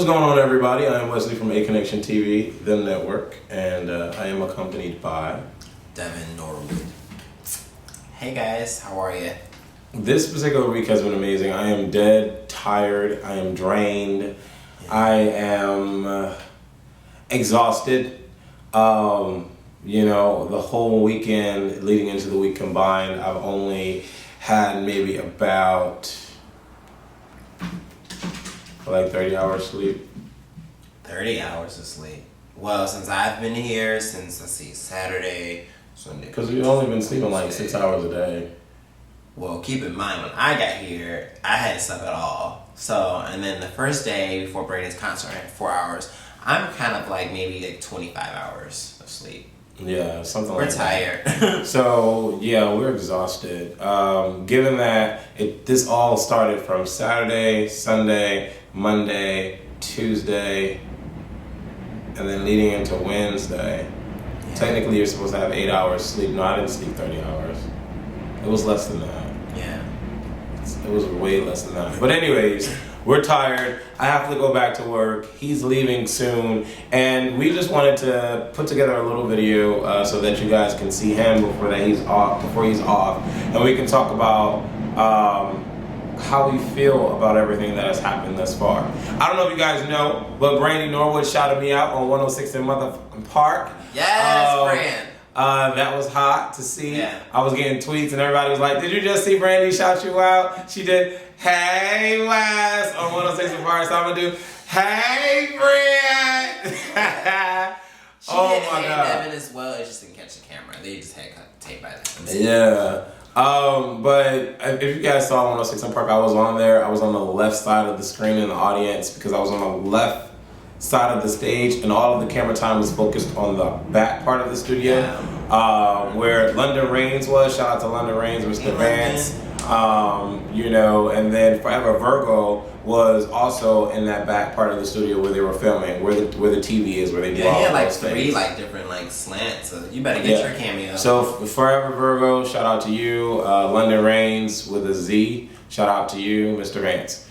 What's going on, everybody? I am Wesley from Aconnectiontv, the network, and I am accompanied by Devin Norwood. Hey guys, how are you? This particular week has been amazing. I am dead, tired, I am drained, I am exhausted. The whole weekend leading into the week combined, I've only had maybe about 30 hours sleep. 30 hours of sleep. Well, since I've been here, since, Saturday, Sunday. Because we've only been sleeping like 6 hours a day. Well, keep in mind, when I got here, I hadn't slept at all. So, and then the first day before Brady's concert, I had 4 hours. I'm kind of like maybe 25 hours of sleep. Yeah, something like that. We're tired. So, yeah, we're exhausted. Given that this all started from Saturday, Sunday, Monday, Tuesday, and then leading into Wednesday. Yeah. Technically, you're supposed to have 8 hours sleep. No, I didn't sleep 30 hours. It was less than that. Yeah. It was way less than that. But anyways, we're tired. I have to go back to work. He's leaving soon. And we just wanted to put together a little video so that you guys can see him before he's off. And we can talk about how we feel about everything that has happened thus far. I don't know if you guys know, but Brandy Norwood shouted me out on 106 in Motherfucking Park. Yes, Brand. That was hot to see. Yeah. I was getting tweets and everybody was like, "Did you just see Brandy shout you out?" She did, "Hey Wes" on 106 in Park. So I'm gonna do, "Hey Brand." Oh my God. Devin as well. It just didn't catch the camera. They just had tape by that. Yeah. But if you guys saw 106 in Park, I was on there. I was on the left side of the screen in the audience because I was on the left side of the stage, and all of the camera time was focused on the back part of the studio, where London Reigns was. Shout out to London Reigns, Mr. Vance. And then Forever Virgo was also in that back part of the studio where they were filming, where the TV is, where they do all he had those three things. Different slants. So you better get your cameo. So Forever Virgo, shout out to you. London Reigns with a Z, shout out to you, Mr. Vance.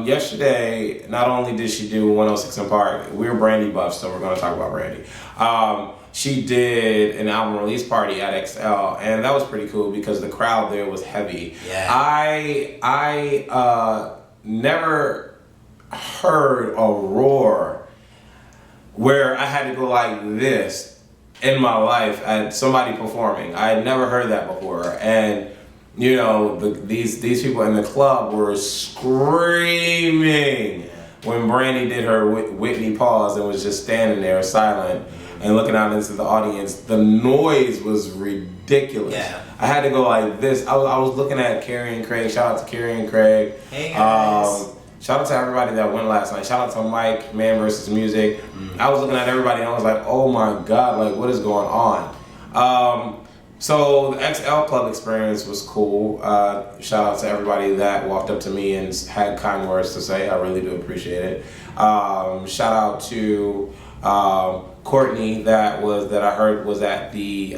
Yesterday, not only did she do 106 in Park, we're Brandy buffs, so we're going to talk about Brandy. She did an album release party at XL, and that was pretty cool because the crowd there was heavy. Yeah. I never heard a roar where I had to go like this in my life at somebody performing. I had never heard that before, and these people in the club were screaming when Brandy did her Whitney pause and was just standing there silent and looking out into the audience. The noise was ridiculous. Yeah. I had to go like this. I was looking at Carrie and Craig. Shout out to Carrie and Craig. Hey guys. Shout out to everybody that went last night. Shout out to Mike, Man vs. Music. I was looking at everybody and I was like, oh my God, like what is going on? So the XL Club experience was cool. Shout out to everybody that walked up to me and had kind words to say. I really do appreciate it. Shout out to Courtney that I heard was at the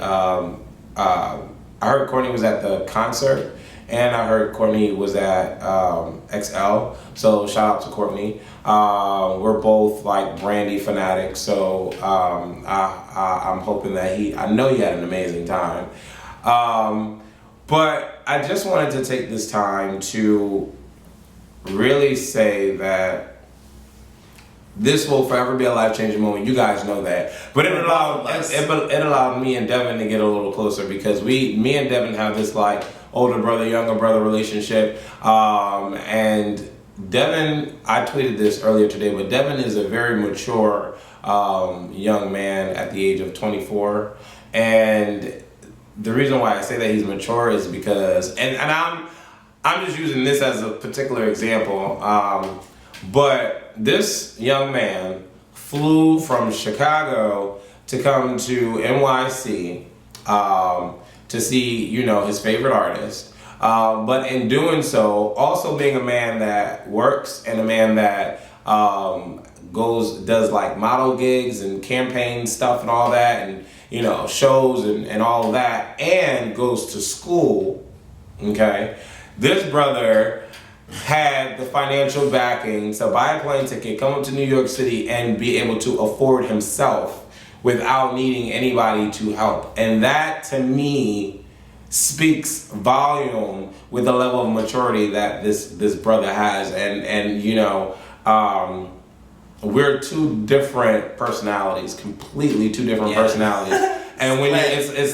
I heard Courtney was at the concert, and I heard Courtney was at XL. So shout out to Courtney. We're both like Brandy fanatics, so I'm hoping that I know he had an amazing time. But I just wanted to take this time to really say that this will forever be a life-changing moment. You guys know that. But it allowed me and Devin to get a little closer because me and Devin have this like older brother, younger brother relationship. And Devin, I tweeted this earlier today, but Devin is a very mature young man at the age of 24. And the reason why I say that he's mature is because, and I'm just using this as a particular example, but this young man flew from Chicago to come to NYC to see, his favorite artist. But in doing so, also being a man that works and a man that does like model gigs and campaign stuff and all that, and shows and all of that, and goes to school. Okay, this brother had the financial backing to buy a plane ticket, come up to New York City, and be able to afford himself without needing anybody to help. And that, to me, speaks volume with the level of maturity that this brother has. And you know, we're two different personalities, completely two different personalities. And when it's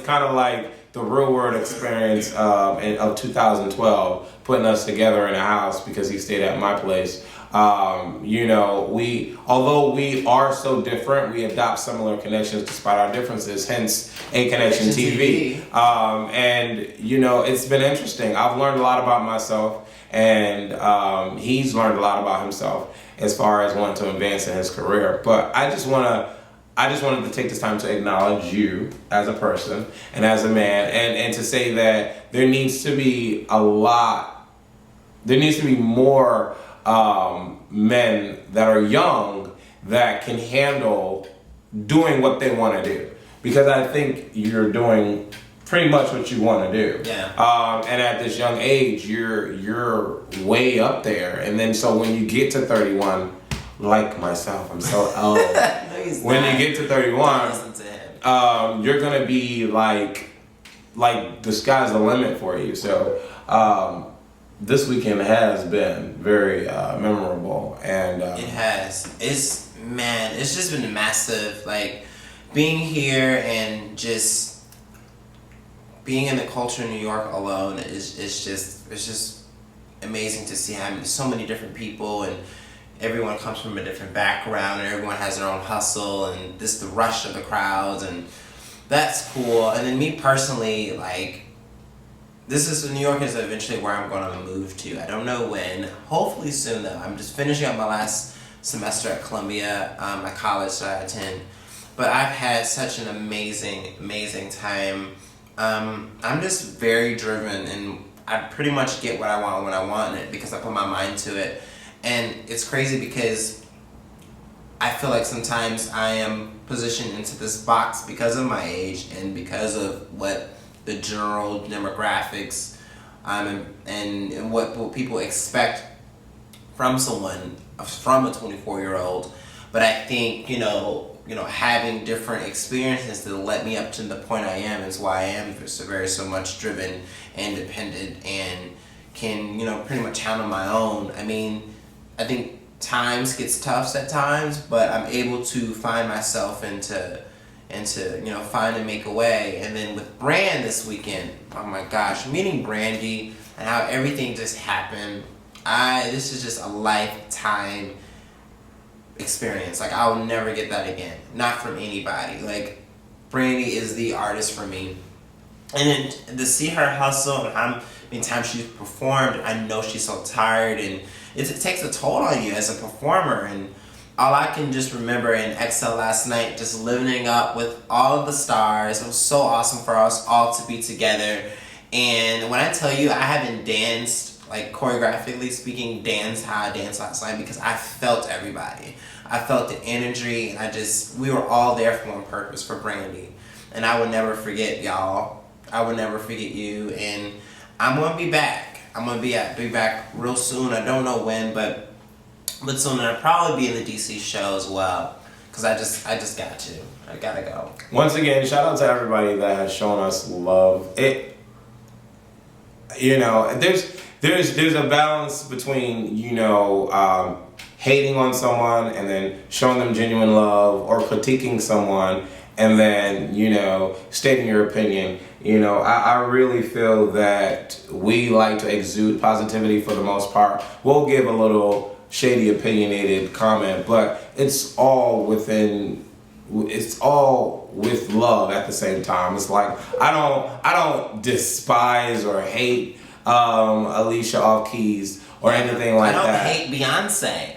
kind of like the real world experience of 2012, putting us together in a house because he stayed at my place. You know, although we are so different, we adopt similar connections despite our differences, hence Aconnectiontv. And, you know, it's been interesting. I've learned a lot about myself, and he's learned a lot about himself as far as wanting to advance in his career. But I just wanted to take this time to acknowledge you as a person and as a man, and to say that there needs to be more men that are young that can handle doing what they want to do. Because I think you're doing pretty much what you want to do. Yeah. And at this young age, you're way up there. And then so when you get to 31, like myself, I'm so old. No, when you get to 31, listen to him. you're gonna be like the sky's the limit for you. So this weekend has been very memorable, and it has. It's just been massive. Like being here and just being in the culture in New York alone is just amazing to see how so many different people, and everyone comes from a different background, and everyone has their own hustle, and the rush of the crowds, and that's cool. And then me personally, like, New York is eventually where I'm going to move to. I don't know when. Hopefully soon, though. I'm just finishing up my last semester at Columbia, my college that I attend. But I've had such an amazing, amazing time. I'm just very driven, and I pretty much get what I want when I want it because I put my mind to it. And it's crazy because I feel like sometimes I am positioned into this box because of my age and because of what the general demographics and what people expect from someone, from a 24-year-old. But I think, you know, having different experiences that led me up to the point I am is why I am so much driven, independent, and can, pretty much handle my own. I mean, I think times gets tough at times, but I'm able to find myself and to find and make a way. And then with Brand this weekend, oh my gosh, meeting Brandy and how everything just happened. This is just a lifetime experience. Like, I will never get that again. Not from anybody. Like, Brandy is the artist for me. And then to see her hustle and how many times she's performed, I know she's so tired, and it takes a toll on you as a performer. And all I can just remember in Excel last night, just living up with all of the stars. It was so awesome for us all to be together. And when I tell you, I haven't danced, like choreographically speaking, how I danced last night, because I felt everybody. I felt the energy, and we were all there for one purpose, for Brandy. And I would never forget y'all. I would never forget you. And I'm going to be back. I'm going to be back real soon. I don't know when, but soon. And I'll probably be in the DC show as well, because I just got to. I gotta go. Once again, shout out to everybody that has shown us love. There's a balance between hating on someone and then showing them genuine love, or critiquing someone and then stating your opinion. I really feel that we like to exude positivity for the most part. We'll give a little shady, opinionated comment, but it's all with love at the same time. It's like I don't despise or hate Alicia off keys or anything like that. I don't hate Beyonce.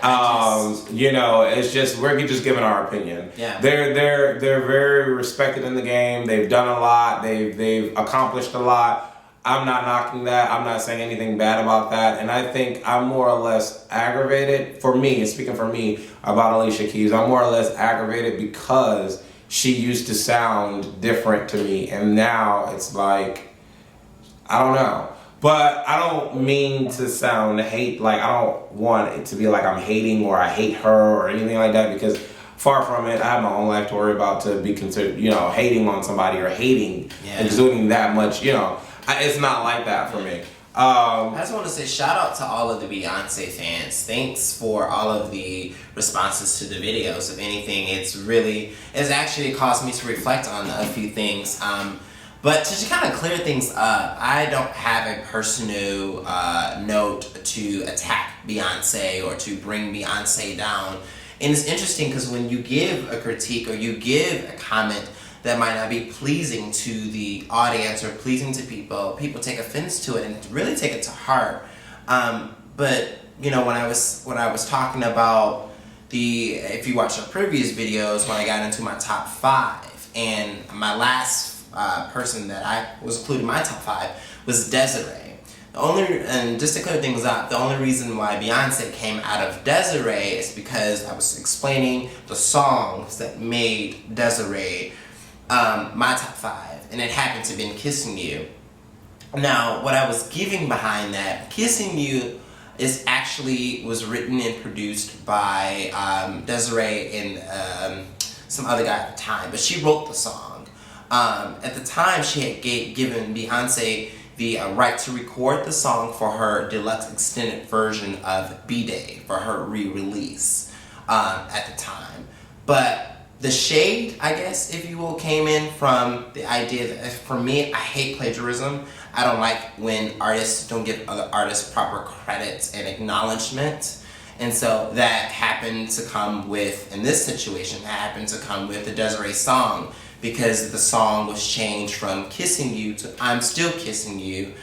It's just we're just giving our opinion. Yeah. They're very respected in the game. They've done a lot. They've accomplished a lot. I'm not knocking that. I'm not saying anything bad about that. And I think I'm more or less aggravated, for me, and speaking for me, about Alicia Keys. I'm more or less aggravated because she used to sound different to me. And now it's like, I don't know. But I don't mean to sound hate, like I don't want it to be like I'm hating or I hate her or anything like that, because far from it. I have my own life to worry about to be considered, hating on somebody or hating, exuding that much, it's not like that for me. I just want to say shout out to all of the Beyonce fans. Thanks for all of the responses to the videos. If anything, it's actually caused me to reflect on a few things. But to just kind of clear things up, I don't have a personal note to attack Beyonce or to bring Beyonce down. And it's interesting because when you give a critique or you give a comment that might not be pleasing to the audience or pleasing to people take offense to it and really take it to heart. But when I was talking about if you watch our previous videos, when I got into my top 5, and my last person that I was included in my top 5 was Desiree. And just to clear things up, the only reason why Beyonce came out of Desiree is because I was explaining the songs that made Desiree my top 5, and it happened to be Kissing You. Now, what I was giving behind that, Kissing You was written and produced by Desiree and some other guy at the time, but she wrote the song. At the time, she had given Beyonce the right to record the song for her deluxe extended version of B-Day for her re-release at the time. But the shade, I guess, if you will, came in from the idea that, for me, I hate plagiarism. I don't like when artists don't give other artists proper credits and acknowledgement. And so that happened to come with, in this situation, the Desiree song, because the song was changed from Kissing You to I'm Still Kissing You.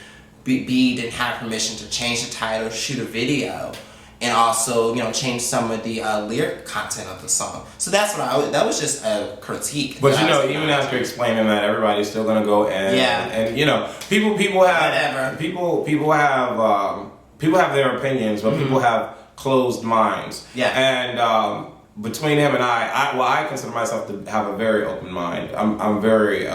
B didn't have permission to change the title, shoot a video, and also, change some of the lyric content of the song. So that's that was just a critique. But even after explaining that, everybody's still gonna go and people have their opinions, but people have closed minds. Yeah. And between him and I consider myself to have a very open mind. I'm very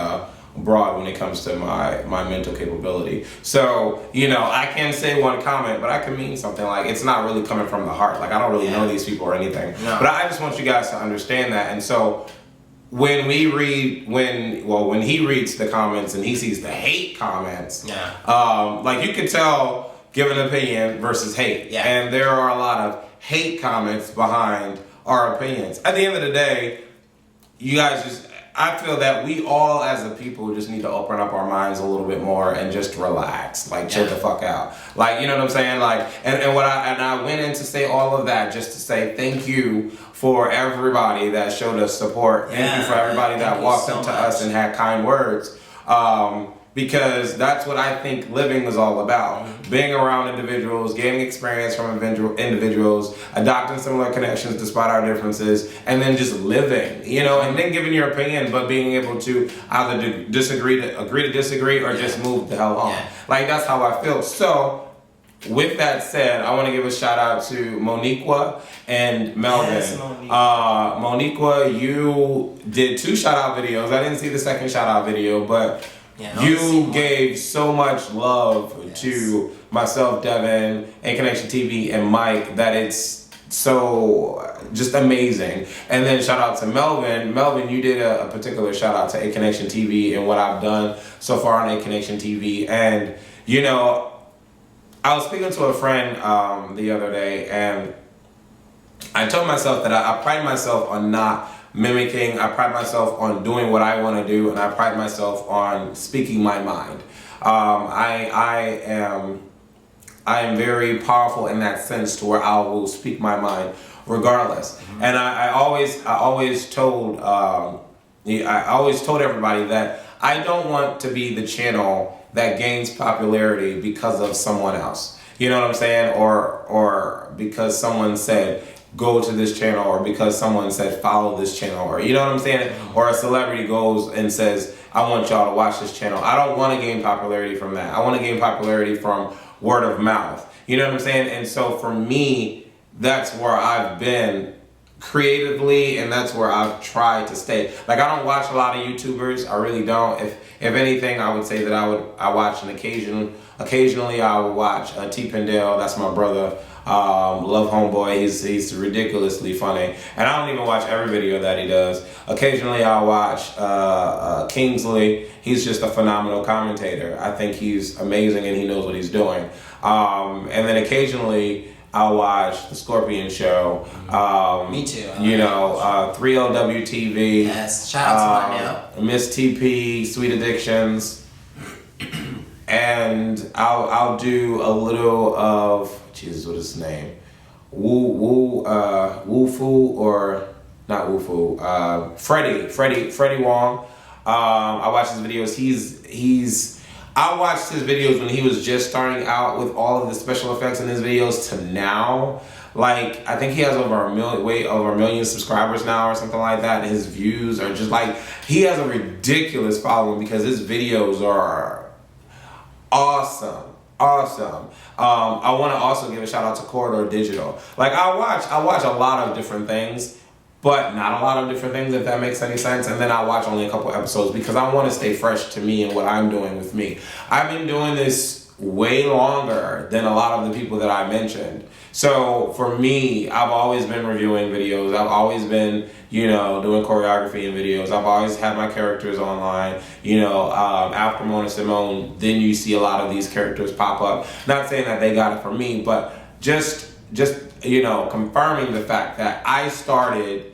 broad when it comes to my mental capability. So, I can say one comment, but I can mean something like it's not really coming from the heart. Like I don't really know these people or anything. No. But I just want you guys to understand that. And so when he reads the comments and he sees the hate comments, like you can tell give an opinion versus hate. Yeah. And there are a lot of hate comments behind our opinions. At the end of the day, you guys I feel that we all as a people just need to open up our minds a little bit more and just relax, like chill the fuck out. Like, you know what I'm saying? Like, and I went in to say all of that just to say thank you for everybody that showed us support. Thank you for everybody that walked up to us and had kind words. Because that's what I think living is all about. Being around individuals, gaining experience from individuals, adopting similar connections despite our differences, and then just living, and then giving your opinion, but being able to either agree to disagree, or just move the hell on. Yeah. Like, that's how I feel. So, with that said, I want to give a shout out to Moniqua and Melvin. Yes, Moniqua, you did 2 shout out videos. I didn't see the second shout out video, but you gave so much love to myself, Devin, Aconnectiontv, and Mike that it's so just amazing. And then shout out to Melvin. Melvin, you did a particular shout out to Aconnectiontv and what I've done so far on Aconnectiontv. And, I was speaking to a friend the other day, and I told myself that I pride myself on not mimicking. I pride myself on doing what I want to do, and I pride myself on speaking my mind. I am very powerful in that sense to where I will speak my mind regardless. And I always told everybody that I don't want to be the channel that gains popularity because of someone else. You know what I'm saying? Or because someone said go to this channel, or because someone said follow this channel, or you know what I'm saying? Or a celebrity goes and says, I want y'all to watch this channel. I don't want to gain popularity from that. I want to gain popularity from word of mouth. You know what I'm saying? And so for me, that's where I've been creatively, and that's where I've tried to stay. Like, I don't watch a lot of YouTubers. I really don't. If anything, I would say that I watch an occasionally I would watch T Pendale. That's my brother. Love homeboy. He's ridiculously funny, and I don't even watch every video that he does. Occasionally I'll watch Kingsley. He's just a phenomenal commentator. I think he's amazing and he knows what he's doing. And then occasionally I'll watch The Scorpion Show. Me too. 3LWTV. Yes, shout out to my Miss TP, Sweet Addictions. And I'll do a little of, Jesus, what is his name? Woofu, or not Woofu, Freddie Wong. I watch his videos. I watched his videos when he was just starting out with all of the special effects in his videos to now. Like, I think he has over a million subscribers now or something like that. And his views are just like, he has a ridiculous following because his videos are awesome. I want to also give a shout out to Corridor Digital. Like, I watch a lot of different things, but not a lot of different things, if that makes any sense. And then I watch only a couple episodes because I want to stay fresh to me and what I'm doing with me. I've been doing this way longer than a lot of the people that I mentioned. So for me, I've always been reviewing videos. I've always been, doing choreography in videos. I've always had my characters online. After Mona Simone, then you see a lot of these characters pop up. Not saying that they got it from me, but just confirming the fact that I started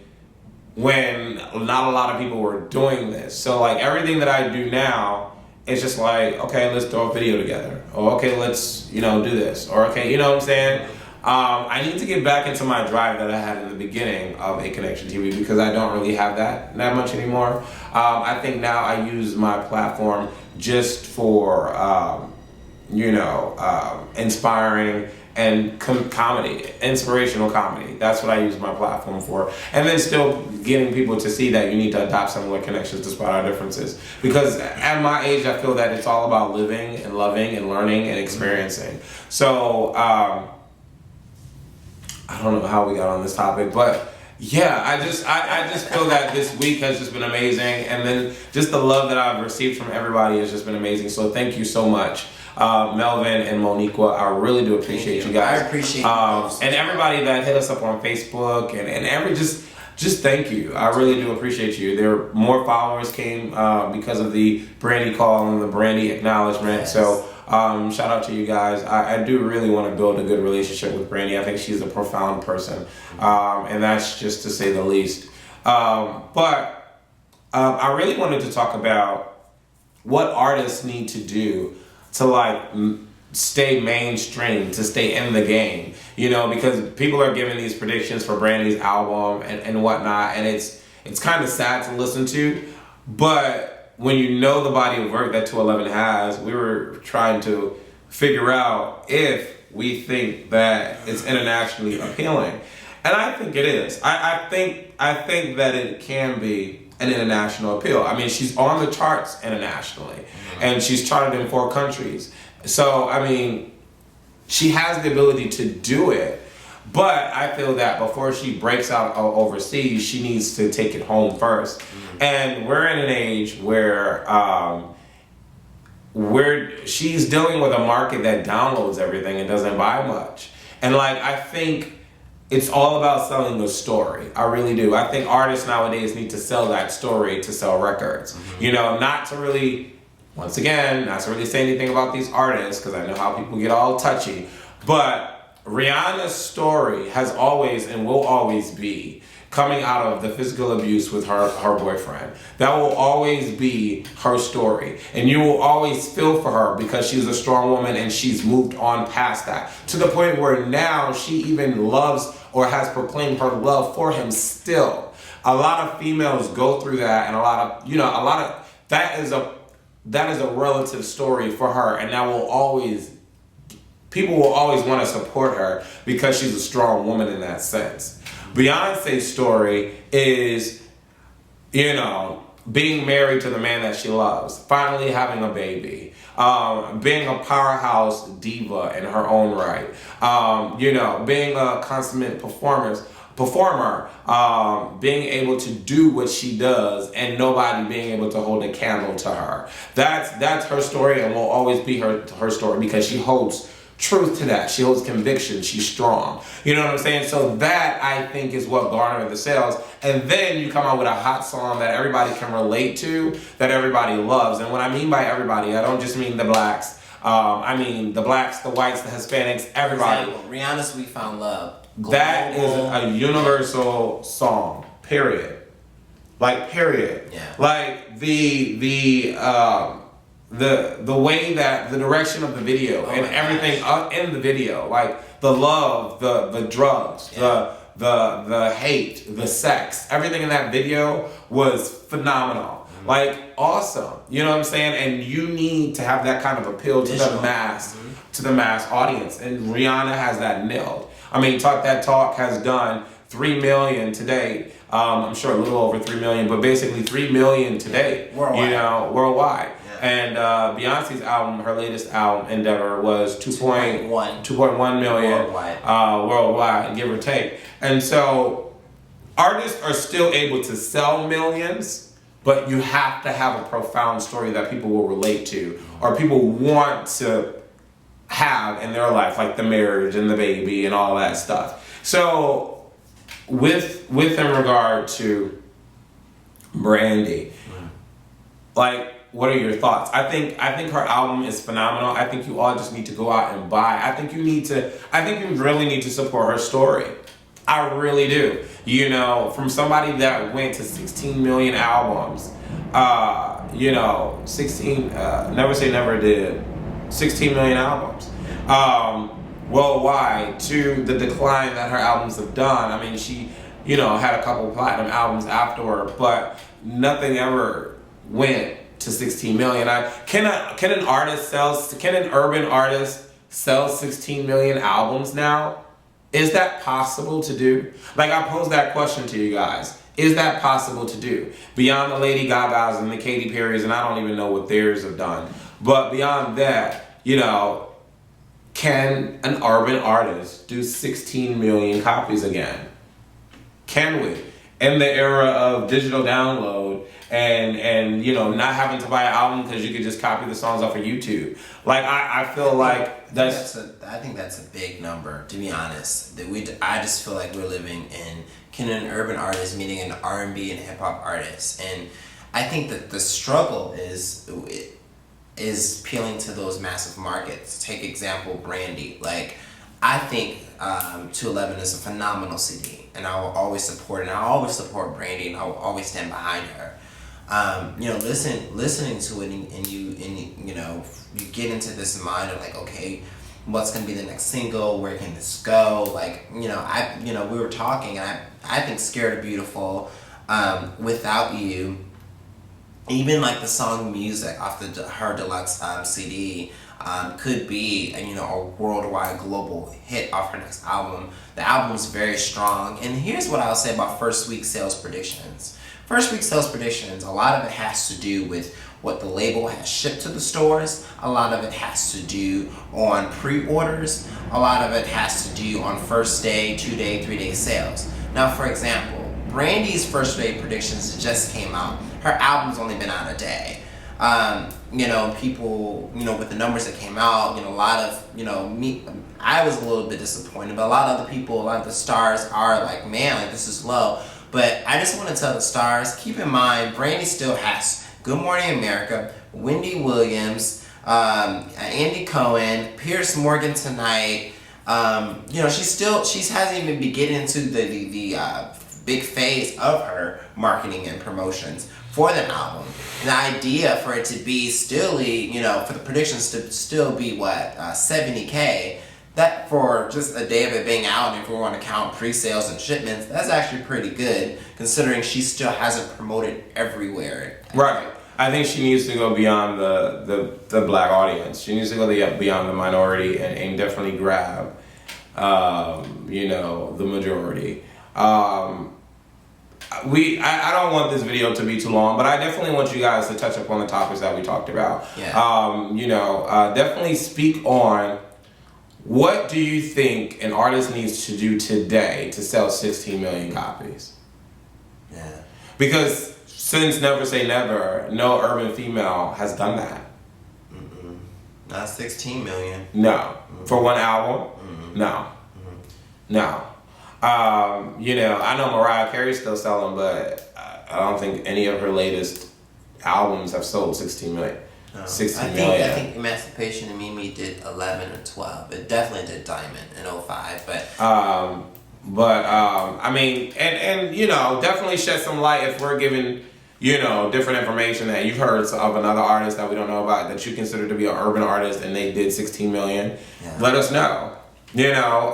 when not a lot of people were doing this. So like everything that I do now, it's just like, okay, let's throw a video together. Or okay, let's, do this. Or okay, you know what I'm saying? I need to get back into my drive that I had in the beginning of Aconnectiontv because I don't really have that much anymore. I think now I use my platform just for, inspiring and comedy, inspirational comedy. That's what I use my platform for. And then still getting people to see that you need to adopt similar connections despite our differences. Because at my age, I feel that it's all about living and loving and learning and experiencing. So, I don't know how we got on this topic, but yeah, I just feel that this week has just been amazing. And then just the love that I've received from everybody has just been amazing. So thank you so much. Melvin and Moniqua, I really do appreciate you guys. I appreciate you. And everybody that hit us up on Facebook and just thank you. I really do appreciate you. There more followers came because of the Brandy call and the Brandy acknowledgement. Yes. So shout out to you guys. I do really want to build a good relationship with Brandy. I think she's a profound person. And that's just to say the least. But I really wanted to talk about what artists need to do to stay mainstream, to stay in the game, because people are giving these predictions for Brandy's album and whatnot, and it's kind of sad to listen to, but when you know the body of work that 211 has, we were trying to figure out if we think that it's internationally appealing, and I think it is. I think that it can be an international appeal. I mean, she's on the charts internationally, and she's charted in 4 countries. So, I mean, she has the ability to do it, but I feel that before she breaks out overseas, she needs to take it home first. And we're in an age where she's dealing with a market that downloads everything and doesn't buy much. And I think it's all about selling the story. I really do. I think artists nowadays need to sell that story to sell records. Not to really say anything about these artists because I know how people get all touchy. But Rihanna's story has always and will always be coming out of the physical abuse with her boyfriend. That will always be her story. And you will always feel for her because she's a strong woman and she's moved on past that. To the point where now she even loves or has proclaimed her love for him still. A lot of females go through that, and a lot of that is a relative story for her, and people will always want to support her because she's a strong woman in that sense. Beyonce's story is, being married to the man that she loves, finally having a baby, being a powerhouse diva in her own right, being a consummate performer, performer, being able to do what she does and nobody being able to hold a candle to her. That's her story and will always be her story because she holds truth to that. She holds conviction. She's strong. You know what I'm saying? So that, I think, is what garnered the sales. And then you come out with a hot song that everybody can relate to, that everybody loves. And what I mean by everybody, I don't just mean the blacks. I mean the blacks, the whites, the Hispanics, everybody. For example, Rihanna's "We Found Love." That is a universal song. Period. Like, period. Yeah. Like the way that the direction of the video and everything in the video, like the love, the drugs, the hate, the sex, everything in that video was phenomenal. Like, awesome. You know what I'm saying? And you need to have that kind of appeal to the mass, to the mass audience. And Rihanna has that nailed. I mean, Talk That Talk has done 3 million to date. I'm sure a little over 3 million, but basically 3 million to date. Worldwide. You know, worldwide. Yeah. And Beyonce's album, her latest album, Endeavor, was 2.1 million worldwide, give or take. And so artists are still able to sell millions, but you have to have a profound story that people will relate to or people want to have in their life, like the marriage and the baby and all that stuff. So with in regard to Brandy, like, what are your thoughts? I think her album is phenomenal. I think you all just need to go out and buy. I think you really need to support her story. I really do. You know, from somebody that went to 16 million albums, 16, never say never did, 16 million albums worldwide, to the decline that her albums have done. I mean, she, had a couple of platinum albums afterward, but nothing ever went to 16 million. Can an urban artist sell 16 million albums now? Is that possible to do? Like, I pose that question to you guys. Is that possible to do? Beyond the Lady Gagas and the Katy Perrys, and I don't even know what theirs have done. But beyond that, can an urban artist do 16 million copies again? Can we? In the era of digital download and not having to buy an album because you could just copy the songs off of YouTube. Like, I feel like I think that's a big number, to be honest. I just feel like we're living in, can an urban artist meeting an R&B and hip hop artist? And I think that the struggle is appealing to those massive markets. Take example, Brandy. Like, I think 211 is a phenomenal CD, and I will always support it. And I always support Brandy, and I will always stand behind her. Listening to it, and you get into this mind of like, okay, what's gonna be the next single? Where can this go? Like, we were talking, and I think "Scared of Beautiful," "Without You," even like the song "Music" off her deluxe CD. Could be a worldwide global hit off her next album. The album's very strong, and here's what I'll say about first week sales predictions. First week sales predictions, a lot of it has to do with what the label has shipped to the stores. A lot of it has to do on pre-orders. A lot of it has to do on first day, 2-day, 3-day sales. Now, for example, Brandy's first day predictions just came out. Her album's only been out a day. People, with the numbers that came out, a lot of, me, I was a little bit disappointed, but a lot of the people, a lot of the stars are like, man, like, this is low. But I just want to tell the stars, keep in mind, Brandy still has Good Morning America, Wendy Williams, Andy Cohen, Pierce Morgan tonight. She hasn't even been getting into the big phase of her marketing and promotions for the album. The idea for it to be still, for the predictions to still be 70K, that for just a day of it being out, and if we want to count pre-sales and shipments, that's actually pretty good, considering she still hasn't promoted everywhere. Right. I think she needs to go beyond the black audience. She needs to go beyond the minority and definitely grab, the majority. I don't want this video to be too long, but I definitely want you guys to touch up on the topics that we talked about. Yeah. Definitely speak on What do you think an artist needs to do today to sell 16 million copies? Yeah. Because since Never Say Never, no urban female has done that. Not 16 million. No. For one album? No. No. You know, I know Mariah Carey's still selling, but I don't think any of her latest albums have sold 16 million. No. 16 million. I think Emancipation and Mimi did 11 or 12. It definitely did Diamond in 05, but I mean, and you know, definitely shed some light if we're given, you know, different information that you've heard of another artist that we don't know about that you consider to be an urban artist and they did 16 million. Yeah. Let us know. You know,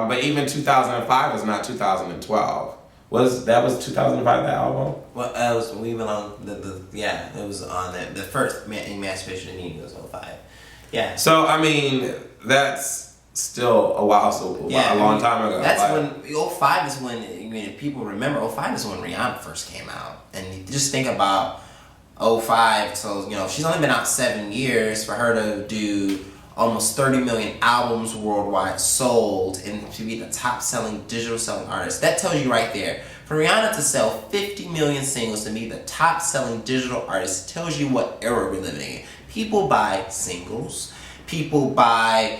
but even 2005 is not 2012. That was 2005, that album? Well, it was We Belong, it was on the first Emancipation and Mimi was 05. Yeah. So, I mean, that's still a while, a long time ago. That's when, 05 is when, I mean, if people remember, 05 is when Rihanna first came out. And you just think about 05, so, you know, she's only been out 7 years. For her to do almost 30 million albums worldwide sold and to be the top selling digital selling artist. That tells you right there. For Rihanna to sell 50 million singles to be the top selling digital artist tells you what era we're living in. People buy singles. People buy,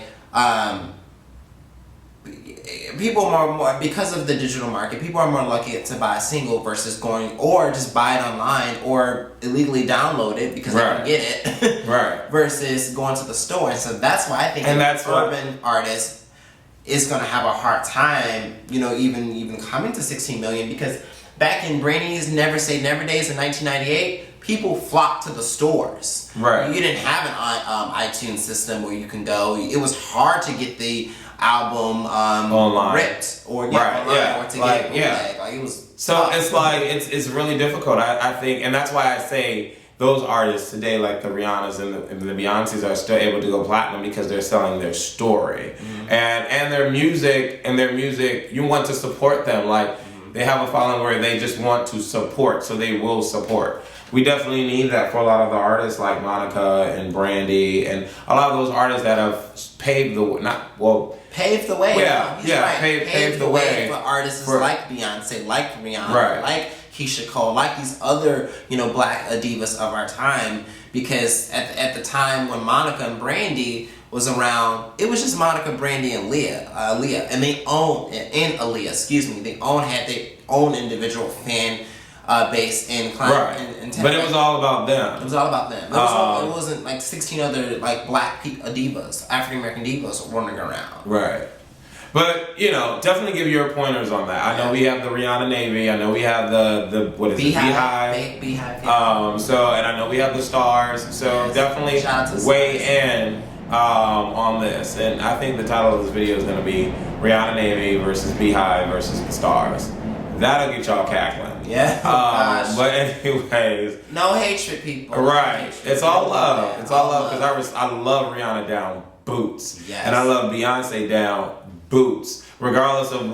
people are more, because of the digital market, people are more likely to buy a single versus going, or just buy it online or illegally download it because they can get it. Right. Versus going to the store. And so that's why I think an urban artist is going to have a hard time, you know, even coming to 16 million, because back in Brandy's Never Say Never days in 1998, people flocked to the stores. Right. You didn't have an iTunes system where you can go. It was hard to get the album online, ripped or online, or to get it. Like, it was so it's like it's really difficult. I think, and that's why I say those artists today, like the Rihannas and the Beyoncés, are still able to go platinum because they're selling their story and their music. You want to support them, like they have a following where they just want to support, so they will support. We definitely need that for a lot of the artists like Monica and Brandy and a lot of those artists that have paved the way. Paved the way. Yeah, paved the way for artists like Beyonce, like Rihanna, like Keisha Cole, like these other, you know, black divas of our time. Because at the time when Monica and Brandy was around, it was just Monica, Brandy, and Leah, and they own, and Aaliyah, excuse me, they had their own individual fan base and client, and but it was all about them. It was all about them. It wasn't like 16 other like black divas, African American divas running around. Right. But, you know, definitely give your pointers on that. I know we have the Rihanna Navy. I know we have the what is BeyHive. BeyHive. So, and I know we have the Starz. So definitely weigh in on this. And I think the title of this video is going to be Rihanna Navy versus BeyHive versus the Starz. That'll get y'all cackling. Yeah. But anyways. No hatred, people. Right. No hatred. It's all love. It's all love because I love Rihanna down boots. Yes. And I love Beyonce down boots. Regardless of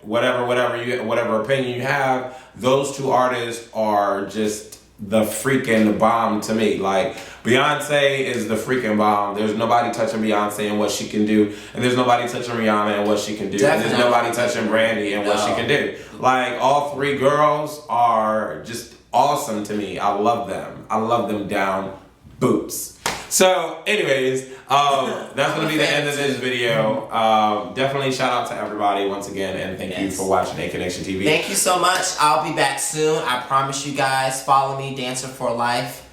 whatever opinion you have, those two artists are just the freaking bomb to me. Like, Beyonce is the freaking bomb. There's nobody touching Beyonce and what she can do, and there's nobody touching Rihanna and what she can do, and there's nobody touching Brandy and what she can do. Like, all three girls are just awesome to me. I love them. I love them down boots. So, anyways, that's going to be the end of this video. Definitely shout out to everybody once again, and thank you for watching Aconnectiontv. Thank you so much. I'll be back soon. I promise you guys. Follow me, Dancer for Life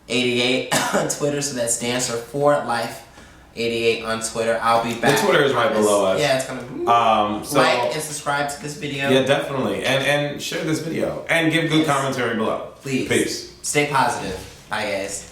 88 on Twitter. So that's Dancer for Life 88 on Twitter. I'll be back. The Twitter is right below us. Yeah, it's gonna so like and subscribe to this video. Yeah, definitely, and share this video and give good commentary below. Please. Peace. Stay positive. Bye, guys.